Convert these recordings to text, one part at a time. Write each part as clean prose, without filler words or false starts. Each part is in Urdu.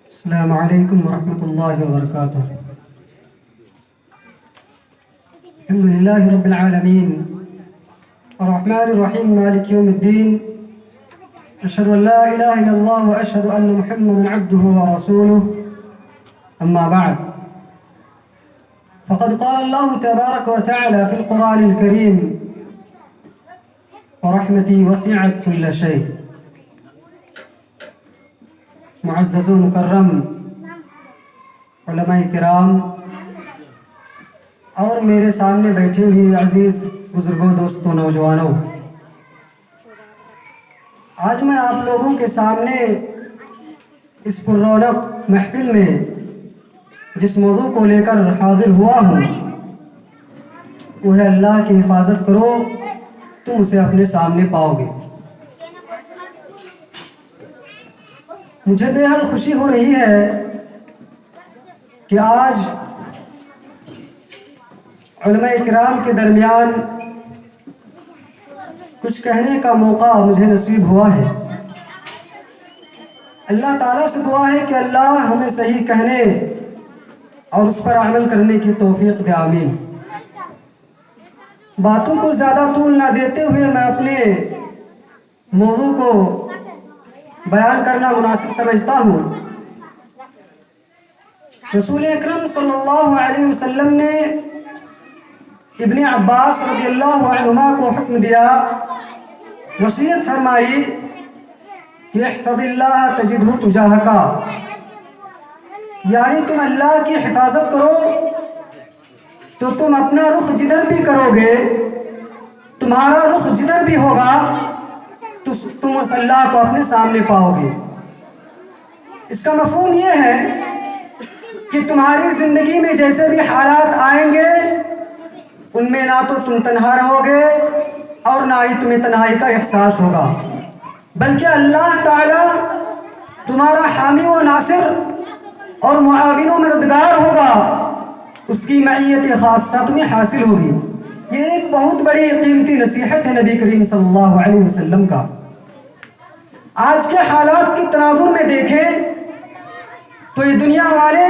السلام علیکم ورحمۃ اللہ وبرکاتہ. الحمد للہ رب العالمین الرحمن الرحیم مالک یوم الدین. اشهد ان لا الہ الا اللہ واشهد ان محمدا عبده ورسوله. اما بعد فقد قال الله تبارك وتعالى في القرآن الكريم ورحمتي وسعت كل شيء. معزز و مکرم علماء کرام اور میرے سامنے بیٹھے ہوئے عزیز بزرگوں، دوستوں، نوجوانوں، آج میں آپ لوگوں کے سامنے اس پررونق محفل میں جس موضوع کو لے کر حاضر ہوا ہوں وہ ہے اللہ کی حفاظت کرو تم اسے اپنے سامنے پاؤ گے. مجھے بے حد خوشی ہو رہی ہے کہ آج علماء کرام کے درمیان کچھ کہنے کا موقع مجھے نصیب ہوا ہے. اللہ تعالیٰ سے دعا ہے کہ اللہ ہمیں صحیح کہنے اور اس پر عمل کرنے کی توفیق دے. آمین. باتوں کو زیادہ طول نہ دیتے ہوئے میں اپنے موضوع کو بیان کرنا مناسب سمجھتا ہوں. رسول اکرم صلی اللہ علیہ وسلم نے ابن عباس رضی اللہ عنہما کو حکم دیا، وصیت فرمائی کہ احفظ اللہ تجدہ تجاہک، یعنی تم اللہ کی حفاظت کرو تو تم اپنا رخ جدھر بھی کرو گے، تمہارا رخ جدھر بھی ہوگا تو تم اس اللہ کو اپنے سامنے پاؤ گے. اس کا مفہوم یہ ہے کہ تمہاری زندگی میں جیسے بھی حالات آئیں گے ان میں نہ تو تم تنہا رہو گے اور نہ ہی تمہیں تنہائی کا احساس ہوگا، بلکہ اللہ تعالی تمہارا حامی و ناصر اور معاون و مددگار ہوگا. اس کی معیت خاصہ تمہیں حاصل ہوگی. یہ ایک بہت بڑی قیمتی نصیحت ہے نبی کریم صلی اللہ علیہ وسلم کا. آج کے حالات کی تناظر میں دیکھیں تو یہ دنیا والے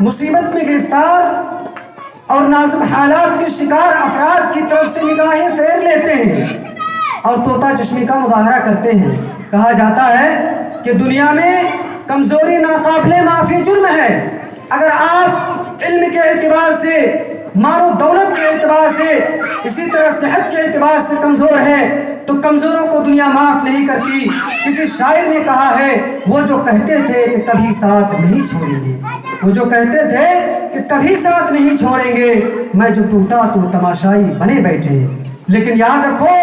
مصیبت میں گرفتار اور نازک حالات کے شکار افراد کی طرف سے نگاہیں پھیر لیتے ہیں اور طوطا چشمی کا مظاہرہ کرتے ہیں. کہا جاتا ہے کہ دنیا میں کمزوری ناقابل معافی جرم ہے. اگر آپ علم کے اعتبار سے، مال و دولت کے اعتبار سے، اسی طرح صحت کے اعتبار سے کمزور ہے تو کمزوروں کو دنیا معاف نہیں کرتی. کسی شاعر نے کہا ہے وہ جو کہتے تھے کہ کبھی ساتھ نہیں چھوڑیں گے، وہ جو کہتے تھے کہ کبھی ساتھ نہیں چھوڑیں گے، میں جو ٹوٹا تو تماشائی بنے بیٹھے. لیکن یاد رکھو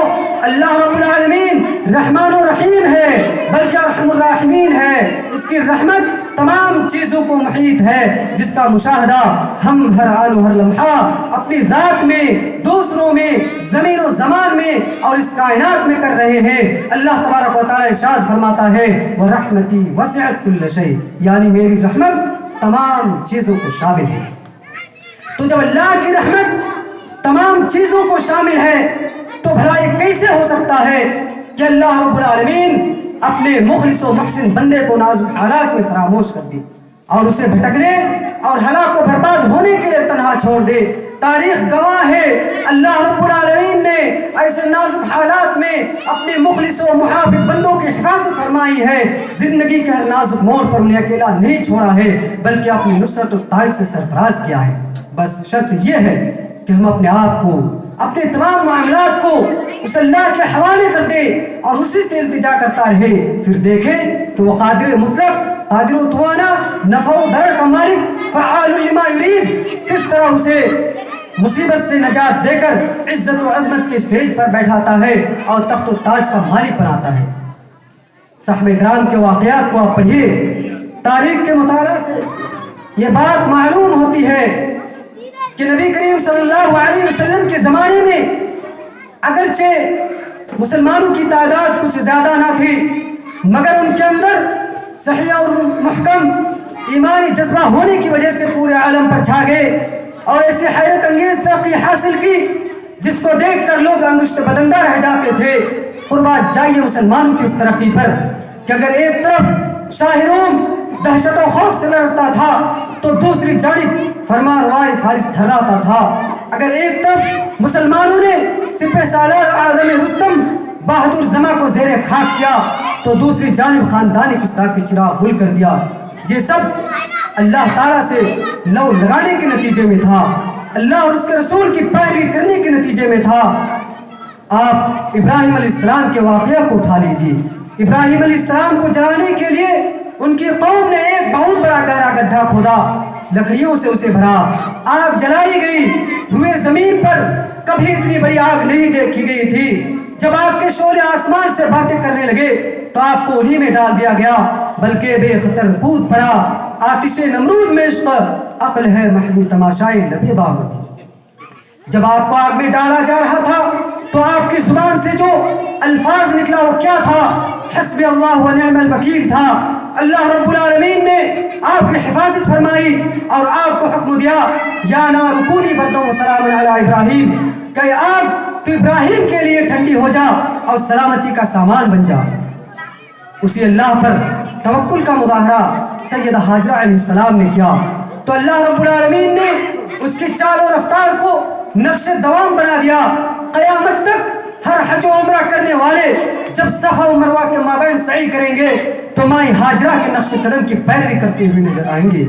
اللہ رب العالمین رحمان و رحیم ہے، بلکہ ارحم الراحمین ہے. اس کی رحمت تمام چیزوں کو محیط ہے جس کا مشاہدہ ہم ہر آن و ہر لمحہ اپنی ذات میں، دوسروں میں، زمین و زمان میں اور اس کائنات میں کر رہے ہیں. اللہ تبارک و تعالی ارشاد فرماتا ہے وَرَحْمَتِي وَسِعَتْ كُلَّ شَيْءٍ، یعنی میری رحمت تمام چیزوں کو شامل ہے. تو جب اللہ کی رحمت تمام چیزوں کو شامل ہے تو بھلا یہ کیسے ہو سکتا ہے کہ اللہ رب العالمین اپنے مخلص و محسن بندے کو نازک حالات میں فراموش کر دے اور اسے بھٹکنے اور ہلاک و برباد ہونے کے لیے تنہا چھوڑ دے. تاریخ گواہ ہے اللہ رب العالمین نے ایسے نازک حالات میں اپنے مخلص و محافظ بندوں کی حفاظت فرمائی ہے. زندگی کے ہر نازک موڑ پر انہیں اکیلا نہیں چھوڑا ہے بلکہ اپنی نصرت و تائید سے سرفراز کیا ہے. بس شرط یہ ہے کہ ہم اپنے آپ کو، اپنے تمام معاملات کو اس اللہ کے حوالے کر دے اور اسی سے التجا کرتا رہے. پھر دیکھیں کہ وہ قادر مطلق، قادر و توانا، نفع و ضرر کا مالک، فعال لما یرید، کس طرح اسے مصیبت سے نجات دے کر عزت و عظمت کے اسٹیج پر بیٹھاتا ہے اور تخت و تاج کا مالک بناتا ہے. صحابہ کرام کے واقعات کو آپ پڑھیے، تاریخ کے مطالعہ سے یہ بات معلوم ہوتی ہے کہ نبی کریم صلی اللہ علیہ وسلم کے زمانے میں اگرچہ مسلمانوں کی تعداد کچھ زیادہ نہ تھی مگر ان کے اندر صحیح اور محکم ایمانی جذبہ ہونے کی وجہ سے پورے عالم پر چھا گئے اور ایسی حیرت انگیز ترقی حاصل کی جس کو دیکھ کر لوگ انگشت بدندہ رہ جاتے تھے. قربان جائیے مسلمانوں کی اس ترقی پر کہ اگر ایک طرف شاہ روم دہشت و خوف سے لرزتا تھا تو دوسری جانب فرمان روائے فارس تھراتا تھا. اگر ایک طرف مسلمانوں نے سپہ سالار اعظم رستم بہادر زماں کو زیر خاک کیا تو دوسری جانب خاندان کسریٰ کے چراغ گل کر دیا. یہ سب اللہ تعالیٰ سے لو لگانے کے نتیجے میں تھا, اللہ اور اس کے رسول کی پیروی کرنے کے نتیجے میں تھا. آپ ابراہیم علیہ السلام کے واقعہ کو اٹھا لیجیے. ابراہیم علیہ السلام کو جلانے کے لیے ان کی قوم نے ایک بہت بڑا گہرا گڈھا کھودا, لکڑیوں سے اسے بھرا, آگ جلائی گئی. روئے زمین پر کبھی اتنی بڑی آگ نہیں دیکھی گئی تھی. جب آگ کے شعلے آسمان سے باتیں کرنے لگے تو آپ کو انہی میں ڈال دیا گیا, بلکہ بے خطر کود پڑا. آتش نمرود میں عشق, عقل ہے محبوب تماشائے لبے باغ. جب آپ کو آگ میں ڈالا جا رہا تھا تو آپ کی زبان سے جو الفاظ نکلا وہ کیا تھا؟ حسبی اللہ و نعم الوکیل تھا. اللہ رب العالمین نے آپ کی حفاظت فرمائی اور آپ کو حکم دیا یا نار کونی بردا و سلام علی ابراہیم, کہ آگ تو ابراہیم کے لیے ٹھنڈی ہو جا اور سلامتی کا سامان بن جا. اسی اللہ پر توکل کا مظاہرہ سیدہ حاجرہ علیہ السلام نے کیا تو اللہ رب العالمین نے اس کی چال و رفتار کو نقش دوام بنا دیا. قیامت تک ہر حج و عمرہ کرنے والے جب صفا و مروہ کے مابین سعی کریں گے تو مائی حاجرہ کے نقش قدم کی پیروی کرتے ہوئے نظر آئیں گے.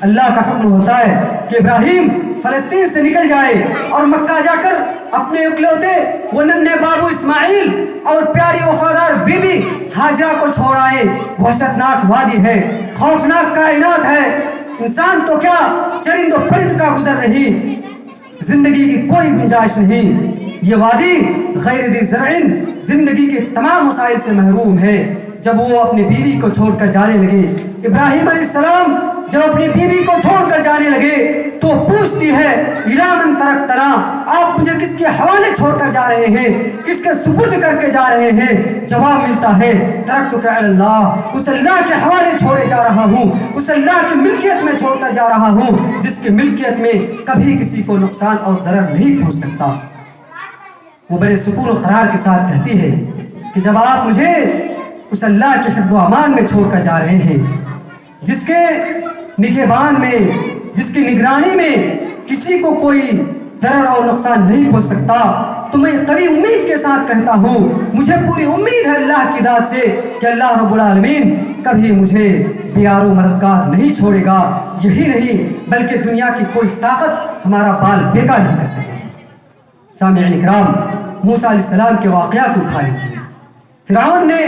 اللہ کا حکم ہوتا ہے کہ ابراہیم فلسطین سے نکل جائے اور مکہ جا کر اپنے اکلوتے وہ ننھے بابو اسماعیل اور پیاری وفادار بی بی حاجرہ کو چھوڑ آئے. وحشتناک وادی ہے, خوفناک کائنات ہے, انسان تو کیا چرند و پرند کا گزر نہیں, زندگی کی کوئی گنجائش نہیں. یہ وادی غیر ذی زرع زندگی کے تمام مسائل سے محروم ہے. جب وہ اپنی بیوی کو چھوڑ کر جانے لگے, ابراہیم علیہ السلام جب اپنی بیوی کو چھوڑ کر جانے لگے تو پوچھتی ہے الی من ترکتنا, آپ مجھے کس کے حوالے چھوڑ کر جا رہے ہیں, کس کے سپرد کر کے جا رہے ہیں؟ جواب ملتا ہے ترکتک علی اللہ, اس اللہ کے حوالے چھوڑے جا رہا ہوں, اس اللہ کی ملکیت میں چھوڑ کر جا رہا ہوں جس کی ملکیت میں کبھی کسی کو نقصان اور ضرر نہیں پہنچ سکتا. وہ بڑے سکون و قرار کے ساتھ کہتی ہے کہ جب آپ مجھے اس اللہ کے حفظ و امان میں چھوڑ کر جا رہے ہیں جس کے نگہبان میں, جس کی نگرانی میں کسی کو کوئی ضرر اور نقصان نہیں پہنچ سکتا, تو میں قوی امید کے ساتھ کہتا ہوں, مجھے پوری امید ہے اللہ کی ذات سے کہ اللہ رب العالمین کبھی مجھے بیار و مددگار نہیں چھوڑے گا. یہی نہیں بلکہ دنیا کی کوئی طاقت ہمارا بال بیکار نہیں کر سکے. سامعین اکرام, موسیٰ علیہ السلام کے واقعہ کو اٹھا لیجیے. فرعون نے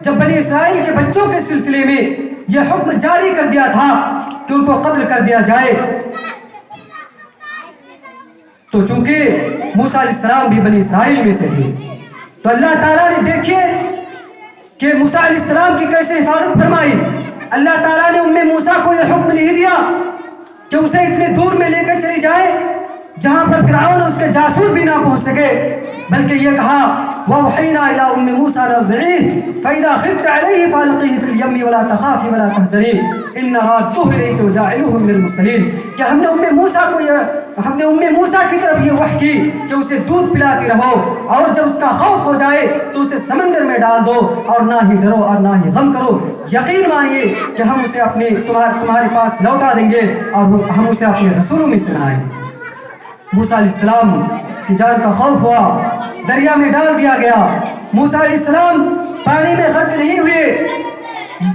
جب بنی اسرائیل کے بچوں کے سلسلے میں یہ حکم جاری کر دیا تھا کہ ان کو قتل کر دیا جائے, تو چونکہ موسیٰ علیہ السلام بھی بنی اسرائیل میں سے تھے تو اللہ تعالیٰ نے دیکھیے کہ موسیٰ علیہ السلام کی کیسے حفاظت فرمائی. اللہ تعالیٰ نے ام موسیٰ کو یہ حکم نہیں دیا کہ اسے اتنے دور میں لے کر چلی جائے جہاں پر فرعون اس کے جاسوس بھی نہ پہنچ سکے, بلکہ یہ کہا وَأَوْحَيْنَا إِلَىٰ أُمِّ مُوسَىٰ أَنْ أَرْضِعِيهِ فَإِذَا خِفْتِ عَلَيْهِ فَأَلْقِيهِ فِي الْيَمِّ وَلَا تَخَافِي وَلَا تَحْزَنِي إِنَّا رَادُّوهُ إِلَيْكِ وَجَاعِلُوهُ مِنَ الْمُرْسَلِينَ. کہ ہم نے ام موسیٰ کی طرف یہ وحی کی کہ اسے دودھ پلاتی رہو اور جب اس کا خوف ہو جائے تو اسے سمندر میں ڈال دو اور نہ ہی ڈرو اور نہ ہی غم کرو, یقین مانیے کہ ہم اسے اپنے تمہارے پاس لوٹا دیں گے اور ہم اسے اپنے رسولوں میں سنائیں گے. موسیٰ علیہ السلام کی جان کا خوف ہوا, دریا میں ڈال دیا گیا. موسیٰ علیہ السلام پانی میں غرق نہیں ہوئے,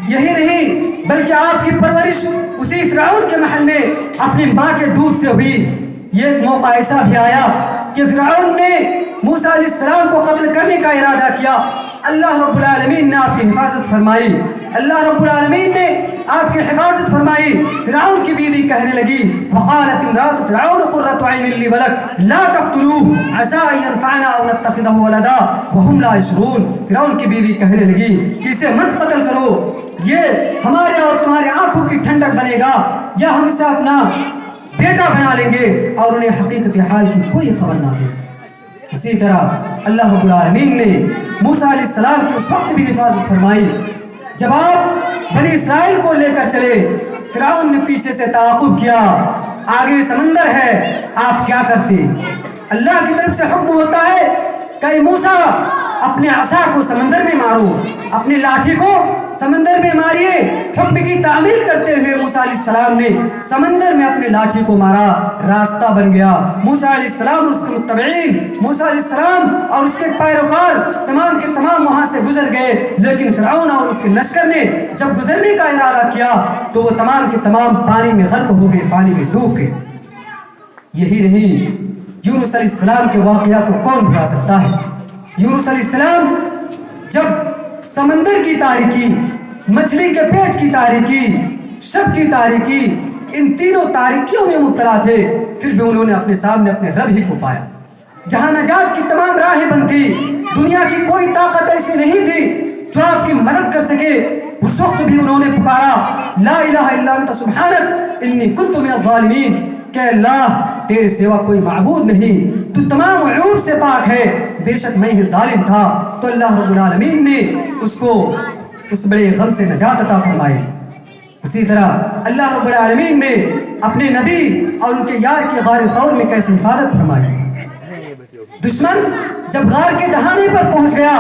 یہی نہیں بلکہ آپ کی پرورش اسی فرعون کے محل میں اپنی ماں کے دودھ سے ہوئی. یہ ایک موقع ایسا بھی آیا کہ فرعون نے موسیٰ علیہ السلام کو قتل کرنے کا ارادہ کیا, اللہ رب العالمین نے آپ کی حفاظت فرمائی. اللہ رب العالمین نے آپ کی حفاظت فرمائی. فرعون کی بیوی کہنے لگی وقالت امرأة فرعون قرة عين لي ولك لا تقتلوه عسى ان ينفعنا او نتخذه ولدا وهم لا يشعرون. فرعون کی بیوی کہنے لگی کہ اسے مت قتل کرو, یہ ہمارے اور تمہارے آنکھوں کی ٹھنڈک بنے گا, یا ہم اسے اپنا بیٹا بنا لیں گے اور انہیں حقیقت حال کی کوئی خبر نہ دے. اسی طرح اللہ رب العالمین نے موسیٰ علیہ السلام کی اس وقت بھی حفاظت فرمائی جب آپ بنی اسرائیل کو لے کر چلے. فرعون نے پیچھے سے تعاقب کیا, آگے سمندر ہے, آپ کیا کرتے؟ اللہ کی طرف سے حکم ہوتا ہے کہ موسیٰ اپنے عصا کو سمندر میں مارو، اپنی لاٹھی کو سمندر میں ماریے۔ حکم کی تعمیل کرتے ہوئے موسیٰ علیہ السلام نے سمندر میں اپنے لاٹھی کو مارا، راستہ بن گیا۔ موسیٰ علیہ السلام اور اس کے متبعین، موسیٰ علیہ السلام اور اس کے پیروکار تمام کے تمام وہاں سے گزر گئے، لیکن فرعون اور اس کے لشکر نے جب گزرنے کا ارادہ کیا تو وہ تمام کے تمام پانی میں غرق ہو گئے، پانی میں ڈوب گئے۔ یہی نہیں، یونس علیہ السلام کے واقعہ کو کون بھلا سکتا ہے؟ یونس علیہ السلام جب سمندر کی تاریکی، مچھلی کے پیٹ کی تاریکی، شب کی تاریکی، ان تینوں تاریکیوں میں مبتلا تھے، پھر بھی انہوں نے اپنے سامنے اپنے رب ہی کو پایا۔ جہاں نجات کی تمام راہیں بند تھی، دنیا کی کوئی طاقت ایسی نہیں تھی جو آپ کی مدد کر سکے، اس وقت بھی انہوں نے پکارا لا الہ الا انت سبحانک انی کنت من الظالمین، کہ اللہ تیرے سوا کوئی معبود نہیں، تو تمام عیوب سے پاک ہے، بے شک میں ہی ظالم تھا۔ تو اللہ رب العالمین نے اس کو اس بڑے غم سے نجات عطا فرمائی۔ اسی طرح اللہ رب العالمین نے اپنے نبی اور ان کے یار کی غار طور میں کیسے حفاظت فرمائی۔ دشمن جب غار کے دہانے پر پہنچ گیا،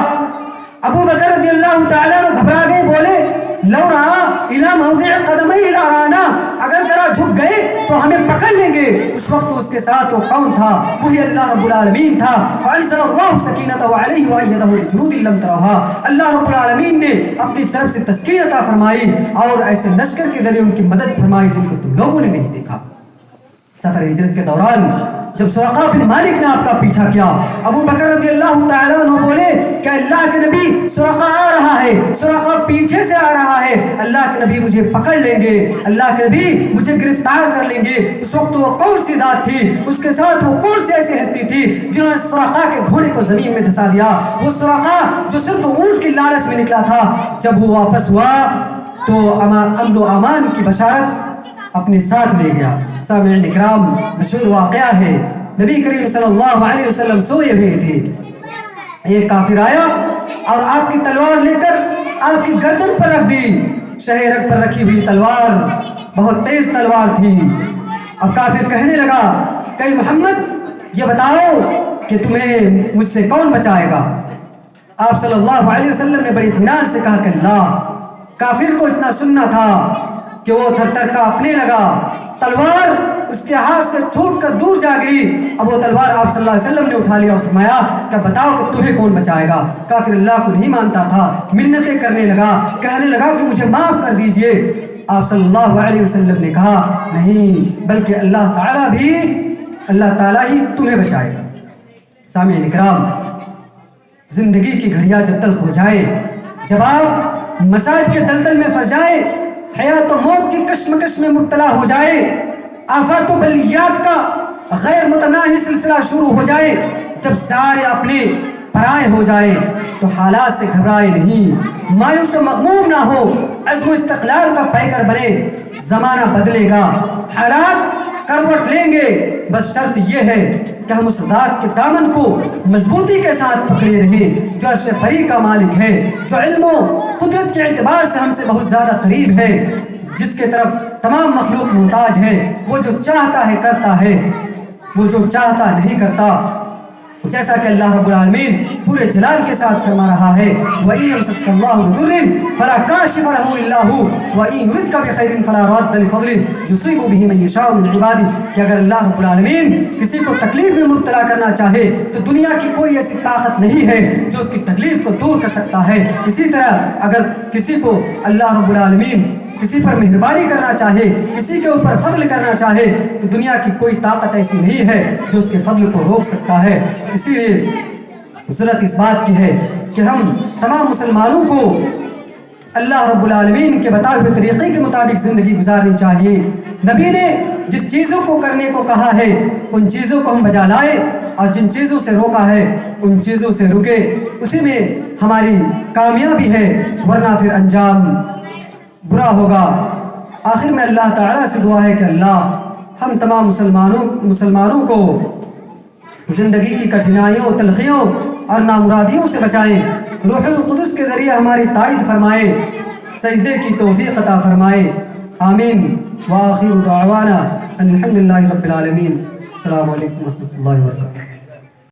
ابو بکر رضی اللہ تعالیٰ عنہ گھبرا گئے، بولے لو رہا الی موضع قدمی لارانا، اگر ذرا جھک گئے تو ہمیں پکڑ لیں گے۔ اس وقت اس کے ساتھ وہ کون تھا؟ وہی اللہ رب العالمین تھا۔ فانزل اللہ سکینتہ علیہ وایدہ بجنود لم تروہا، اللہ رب العالمین نے اپنی طرف سے تسکین عطا فرمائی اور ایسے لشکر کے ذریعے ان کی مدد فرمائی جن کو تم لوگوں نے نہیں دیکھا۔ سفر ہجرت کے دوران جب سراقہ بن مالک نے آپ کا پیچھا کیا، ابو بکر رضی اللہ تعالیٰ عنہ بولے کہ اللہ کے نبی سراقہ آ رہا ہے، سراقہ پیچھے سے آ رہا ہے، اللہ کے نبی مجھے پکڑ لیں گے، اللہ کے نبی مجھے گرفتار کر لیں گے۔ اس وقت وہ کون سی ذات تھی، اس کے ساتھ وہ کون سی ایسی ہستی تھی جنہوں نے سراقہ کے گھوڑے کو زمین میں دھسا دیا؟ وہ سراقہ جو صرف اونٹ کی لالچ میں نکلا تھا، جب وہ واپس ہوا تو امن و امان کی بشارت اپنے ساتھ لے گیا۔ سامعین اکرام، مشہور واقعہ ہے، نبی کریم صلی اللہ علیہ وسلم سوئے ہوئے تھے، ایک کافر آیا اور آپ کی تلوار لے کر آپ کی گردن پر رکھ دی۔ شہ رگ پر رکھی ہوئی تلوار بہت تیز تلوار تھی۔ اب کافر کہنے لگا کہ محمد یہ بتاؤ کہ تمہیں مجھ سے کون بچائے گا؟ آپ صلی اللہ علیہ وسلم نے بڑی اطمینان سے کہا کہ اللہ۔ کافر کو اتنا سننا تھا کہ وہ تھر تھر کانپنے لگا، تلوار اس کے ہاتھ سے چھوٹ کر دور جا گئی۔ اب وہ تلوار آپ صلی اللہ علیہ وسلم نے اٹھا لیا اور فرمایا کہ بتاؤ کہ تمہیں کون بچائے گا؟ کافر اللہ کو نہیں مانتا تھا، منتیں کرنے لگا، کہنے لگا کہ مجھے معاف کر دیجئے۔ آپ صلی اللہ علیہ وسلم نے کہا نہیں، بلکہ اللہ تعالیٰ ہی تمہیں بچائے گا۔ سامعین اکرام، زندگی کی گھڑیاں جب تلخ ہو جائے، جب آپ مصائب کے دلدل میں پھنس جائے، حیات و موت کی کشمکش میں مبتلا ہو جائے، آفات و بلیات کا غیر متناہی سلسلہ شروع ہو جائے، جب سارے اپنے پرائے ہو جائے، تو حالات سے گھبرائے نہیں، مایوس و مغموم نہ ہو، عزم و استقلال کا پیکر بنے۔ زمانہ بدلے گا، حالات کروٹ لیں گے، بس شرط یہ ہے کہ ہم اس ذات کے دامن کو مضبوطی کے ساتھ پکڑے رہیں جو عرش بری کا مالک ہے، جو علم و قدرت کے اعتبار سے ہم سے بہت زیادہ قریب ہے، جس کے طرف تمام مخلوق محتاج ہے۔ وہ جو چاہتا ہے کرتا ہے، وہ جو چاہتا نہیں کرتا۔ جیسا کہ اللہ رب العالمین پورے جلال کے ساتھ فرما رہا ہے وَإِن يَمْسَسْكَ اللَّهُ بِضُرٍّ فَلَا كَاشِفَ لَهُ إِلَّا هُوَ وَإِن يُرِدْكَ بِخَيْرٍ فَلَا رَادَّ لِفَضْلِهِ يُصِيبُ بِهِ مَن يَشَاءُ مِنْ عِبَادِهِ، کہ اگر اللہ رب العالمین کسی کو تکلیف میں مبتلا کرنا چاہے تو دنیا کی کوئی ایسی طاقت نہیں ہے جو اس کی تکلیف کو دور کر سکتا ہے۔ اسی طرح اگر کسی کو اللہ رب العالمین کسی پر مہربانی کرنا چاہے، کسی کے اوپر فضل کرنا چاہے، تو دنیا کی کوئی طاقت ایسی نہیں ہے جو اس کے فضل کو روک سکتا ہے۔ اسی لیے ضرورت اس بات کی ہے کہ ہم تمام مسلمانوں کو اللہ رب العالمین کے بتائے ہوئے طریقے کے مطابق زندگی گزارنی چاہیے۔ نبی نے جس چیزوں کو کرنے کو کہا ہے ان چیزوں کو ہم بجا لائے، اور جن چیزوں سے روکا ہے ان چیزوں سے رکے، اسی میں ہماری کامیابی ہے، ورنہ پھر انجام برا ہوگا۔ آخر میں اللہ تعالیٰ سے دعا ہے کہ اللہ ہم تمام مسلمانوں کو زندگی کی کٹھنائیوں، تلخیوں اور نامرادیوں سے بچائیں، روح القدس کے ذریعے ہماری تائید فرمائے، سجدے کی توفیق عطا فرمائے، آمین۔ وآخر دعوانا ان الحمدللہ رب العالمین۔ السلام علیکم ورحمۃ اللہ وبرکاتہ۔